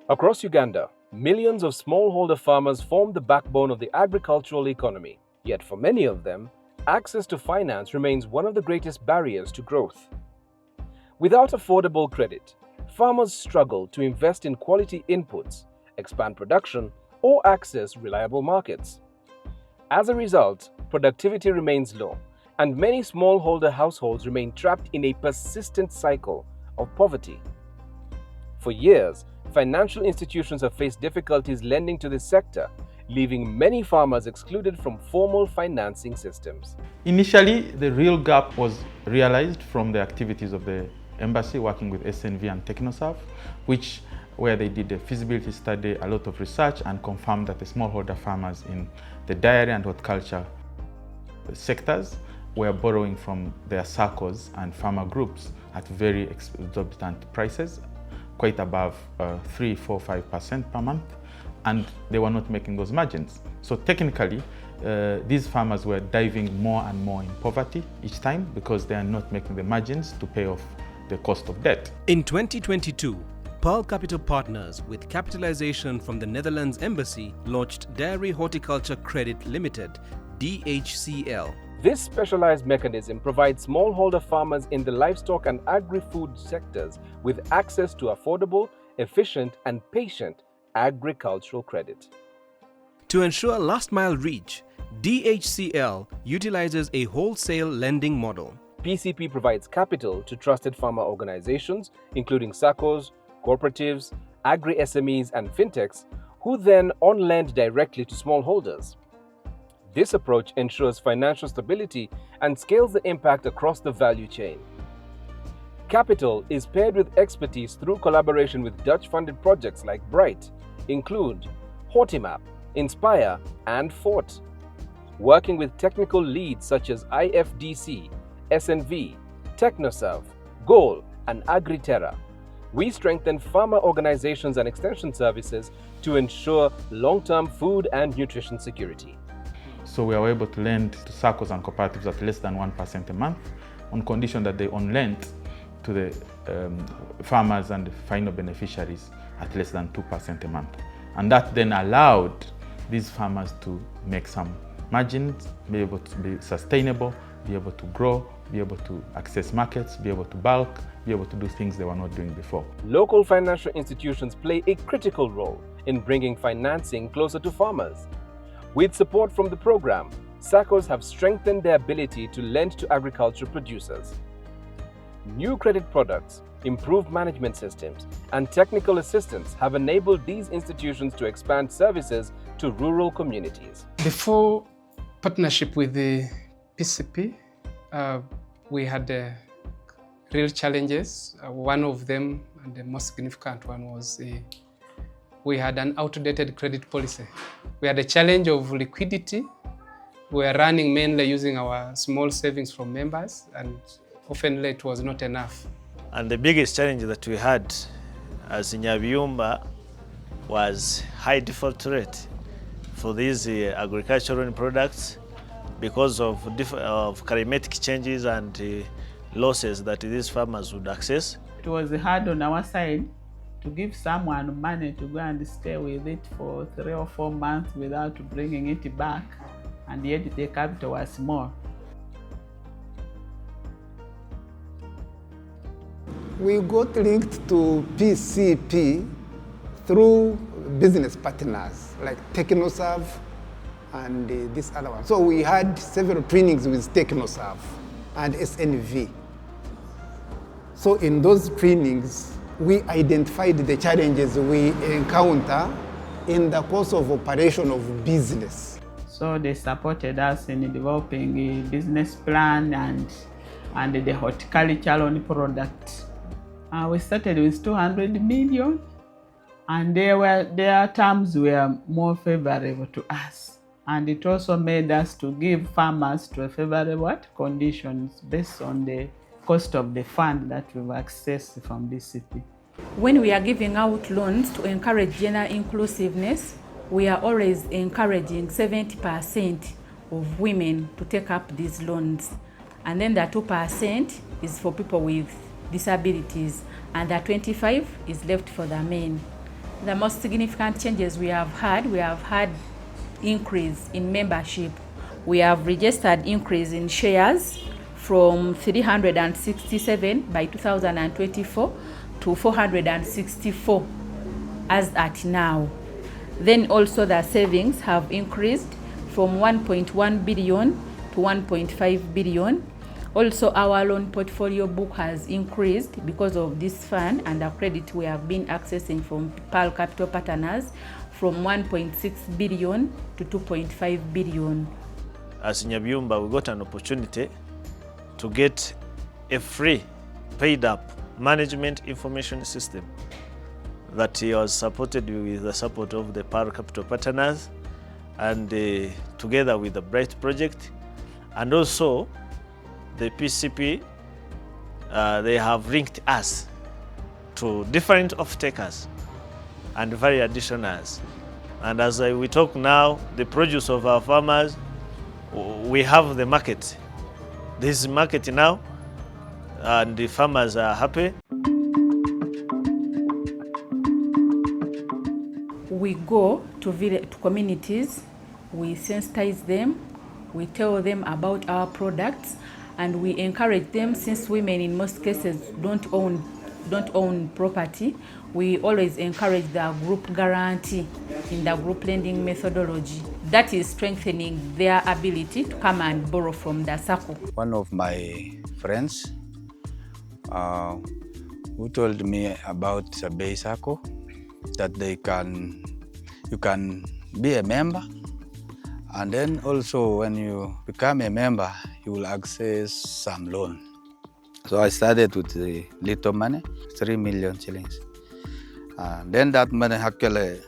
Across Uganda, millions of smallholder farmers form the backbone of the agricultural economy. Yet for many of them, access to finance remains one of the greatest barriers to growth. Without affordable credit, farmers struggle to invest in quality inputs, expand production, or access reliable markets. As a result, productivity remains low, and many smallholder households remain trapped in a persistent cycle of poverty. For years, financial institutions have faced difficulties lending to this sector, leaving many farmers excluded from formal financing systems. Initially, the real gap was realized from the activities of the embassy working with SNV and TechnoServe, where they did a feasibility study, a lot of research, and confirmed that the smallholder farmers in the dairy and horticulture sectors were borrowing from their SACCOs and farmer groups at very exorbitant prices, quite above 3, 4, 5% per month, and they were not making those margins. So technically, these farmers were diving more and more in poverty each time because they are not making the margins to pay off the cost of debt. In 2022, Pearl Capital Partners, with capitalization from the Netherlands Embassy, launched Dairy Horticulture Credit Limited, DHCL. This specialized mechanism provides smallholder farmers in the livestock and agri-food sectors with access to affordable, efficient, and patient agricultural credit. To ensure last-mile reach, DHCL utilizes a wholesale lending model. PCP provides capital to trusted farmer organizations, including SACCOs, cooperatives, agri-SMEs, and fintechs, who then on-lend directly to smallholders. This approach ensures financial stability and scales the impact across the value chain. Capital is paired with expertise through collaboration with Dutch-funded projects like Bright, Include, Hortimap, Inspire, and Fort. Working with technical leads such as IFDC, SNV, TechnoServe, Goal, and Agri, we strengthen farmer organizations and extension services to ensure long-term food and nutrition security. So we are able to lend to SACCOs and cooperatives at less than 1% a month on condition that they on-lend to the farmers and the final beneficiaries at less than 2% a month. And that then allowed these farmers to make some margins, be able to be sustainable, be able to grow, be able to access markets, be able to bulk, be able to do things they were not doing before. Local financial institutions play a critical role in bringing financing closer to farmers. With support from the program, SACCOs have strengthened their ability to lend to agriculture producers. New credit products, improved management systems, and technical assistance have enabled these institutions to expand services to rural communities. Before partnership with the PCP, we had real challenges. One of them, and the most significant one, was we had an outdated credit policy. We had a challenge of liquidity. We were running mainly using our small savings from members, and often it was not enough. And the biggest challenge that we had as Nyabyumba was high default rate for these agricultural products because of climatic changes and losses that these farmers would access. It was hard on our side to give someone money to go and stay with it for 3 or 4 months without bringing it back, and yet the capital was small. We got linked to PCP through business partners like TechnoServe and this other one. So we had several trainings with TechnoServe and SNV. So in those trainings, we identified the challenges we encounter in the course of operation of business. So they supported us in developing a business plan and the horticultural product. We started with 200 million, and their terms were more favorable to us. And it also made us to give farmers to a favorable conditions based on the cost of the fund that we've accessed from BCP. When we are giving out loans to encourage gender inclusiveness, we are always encouraging 70% of women to take up these loans. And then the 2% is for people with disabilities, and the 25% is left for the men. The most significant changes we have had increase in membership. We have registered increase in shares from 367 by 2024 to 464 as at now. Then also the savings have increased from 1.1 billion to 1.5 billion. Also our loan portfolio book has increased because of this fund and the credit we have been accessing from Pearl Capital Partners from 1.6 billion to 2.5 billion. As Nyabyumba, we got an opportunity to get a free, paid-up management information system that was supported with the support of the Pearl Capital Partners and together with the Bright Project. And also the PCP, they have linked us to different off-takers and very additionals. And as we talk now, the produce of our farmers, we have the market. This is market now, and the farmers are happy. We go to communities, we sensitize them, we tell them about our products, and we encourage them, since women in most cases don't own property. We always encourage the group guarantee in the group lending methodology. That is strengthening their ability to come and borrow from the circle. One of my friends who told me about the Bay Circle, that you can be a member, and then also when you become a member, you will access some loan. So I started with the little money, 3 million shillings. Then that money actually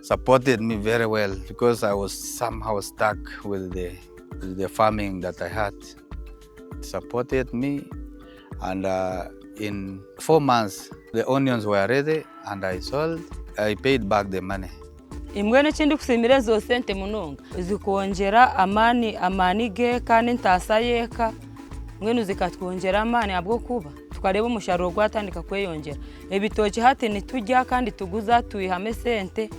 supported me very well because I was somehow stuck with the farming that I had. It supported me, and in 4 months, the onions were ready and I sold. I paid back the money. Imwene chindi kusimire zo sente munonga zikongera amani ge kandi ntasayeka mwene zikatwongera amani abwo kuba tukareba umusharuro gwatandika kweyongera ebitoki hati nitujya kandi tuguza tuyihame sente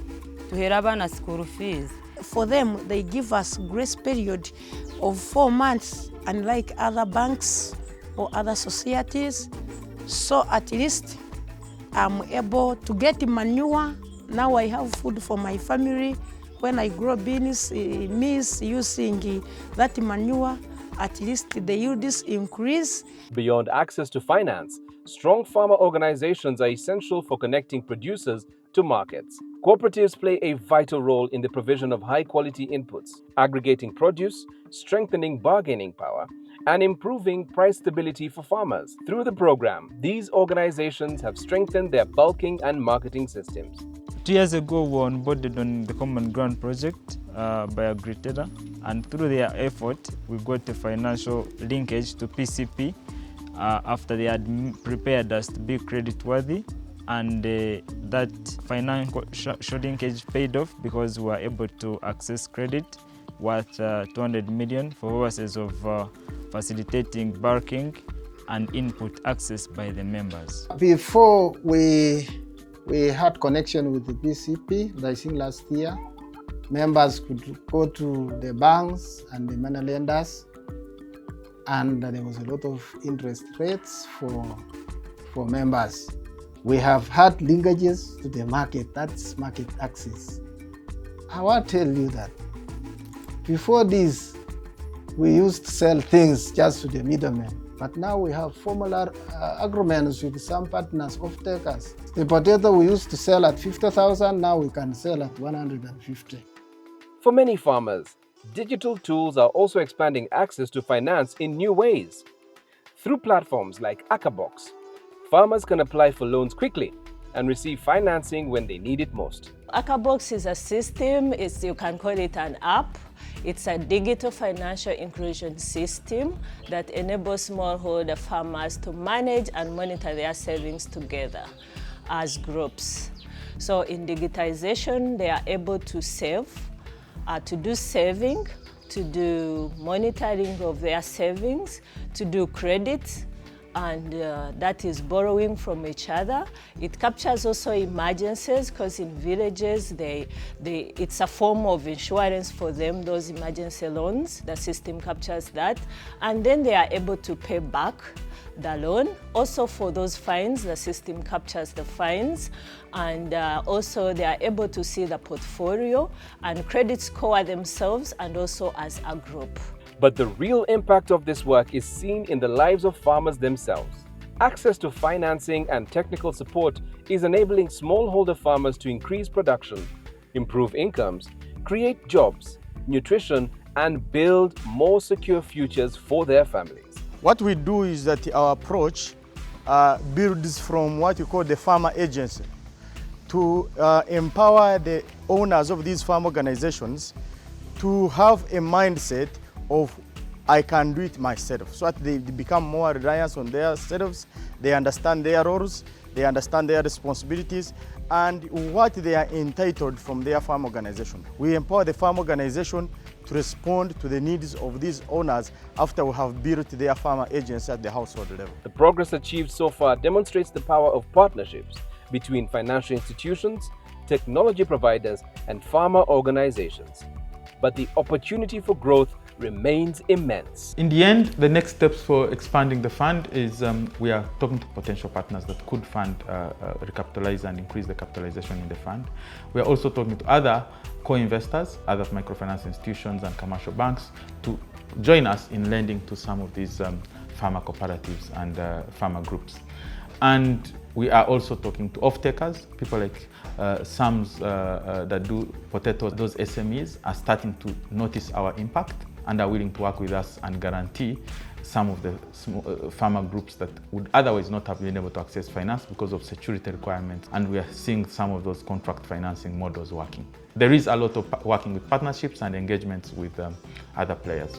tuhera abana school fees. For them, they give us grace period of 4 months, unlike other banks or other societies. So at least I'm able to get manure. Now I have food for my family. When I grow beans, maize, using that manure, at least the yields increase. Beyond access to finance, strong farmer organizations are essential for connecting producers to markets. Cooperatives play a vital role in the provision of high-quality inputs, aggregating produce, strengthening bargaining power, and improving price stability for farmers. Through the program, these organizations have strengthened their bulking and marketing systems. 2 years ago, we were onboarded on the Common Ground project by Agric, and through their effort, we got a financial linkage to PCP after they had prepared us to be credit-worthy, and that financial linkage paid off because we were able to access credit worth 200 million for purposes of facilitating bulking and input access by the members. Before we had connection with the PCP, I think last year, members could go to the banks and the money lenders, and there was a lot of interest rates for members. We have had linkages to the market, that's market access. I want to tell you that before this, we used to sell things just to the middlemen, but now we have formal agreements with some partners, off-takers. The potato we used to sell at 50,000, now we can sell at 150. For many farmers, digital tools are also expanding access to finance in new ways. Through platforms like Akabox, farmers can apply for loans quickly and receive financing when they need it most. Akabox is a system, you can call it an app. It's a digital financial inclusion system that enables smallholder farmers to manage and monitor their savings together as groups. So in digitization, they are able to save, to do saving, to do monitoring of their savings, to do credit, and that is borrowing from each other. It captures also emergencies, because in villages, it's a form of insurance for them, those emergency loans. The system captures that, and then they are able to pay back the loan. Also for those fines, the system captures the fines, and also they are able to see the portfolio and credit score themselves and also as a group. But the real impact of this work is seen in the lives of farmers themselves. Access to financing and technical support is enabling smallholder farmers to increase production, improve incomes, create jobs, nutrition, and build more secure futures for their families. What we do is that our approach builds from what you call the farmer agency to empower the owners of these farm organizations to have a mindset of I can do it myself, so that they become more reliant on themselves, they understand their roles, they understand their responsibilities, and what they are entitled from their farm organization. We empower the farm organization to respond to the needs of these owners after we have built their farmer agency at the household level. The progress achieved so far demonstrates the power of partnerships between financial institutions, technology providers, and farmer organizations. But the opportunity for growth remains immense. In the end, the next steps for expanding the fund is we are talking to potential partners that could fund, recapitalize and increase the capitalization in the fund. We are also talking to other co-investors, other microfinance institutions and commercial banks to join us in lending to some of these farmer cooperatives and farmer groups. And we are also talking to off-takers, people like SAMs that do potatoes. Those SMEs are starting to notice our impact and are willing to work with us and guarantee some of the farmer groups that would otherwise not have been able to access finance because of security requirements. And we are seeing some of those contract financing models working. There is a lot of working with partnerships and engagements with other players.